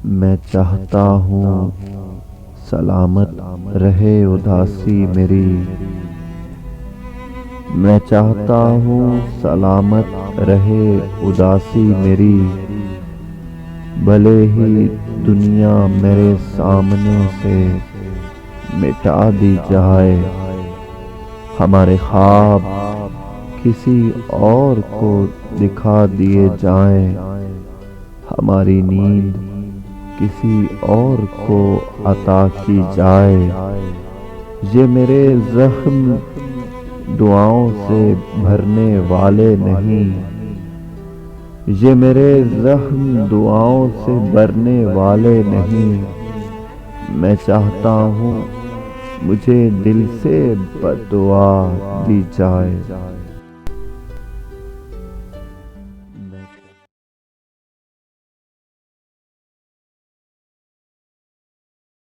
میں چاہتا ہوں سلامت رہے اداسی میری، میں چاہتا ہوں سلامت رہے اداسی میری، بھلے ہی دنیا میرے سامنے سے مٹا دی جائے، ہمارے خواب کسی اور کو دکھا دیے جائیں، ہماری نیند کسی اور کو عطا کی جائے، یہ میرے زخم دعاؤں سے بھرنے والے نہیں، یہ میرے زخم دعاؤں سے بھرنے والے نہیں، میں چاہتا ہوں مجھے دل سے بد دعا دی جائے۔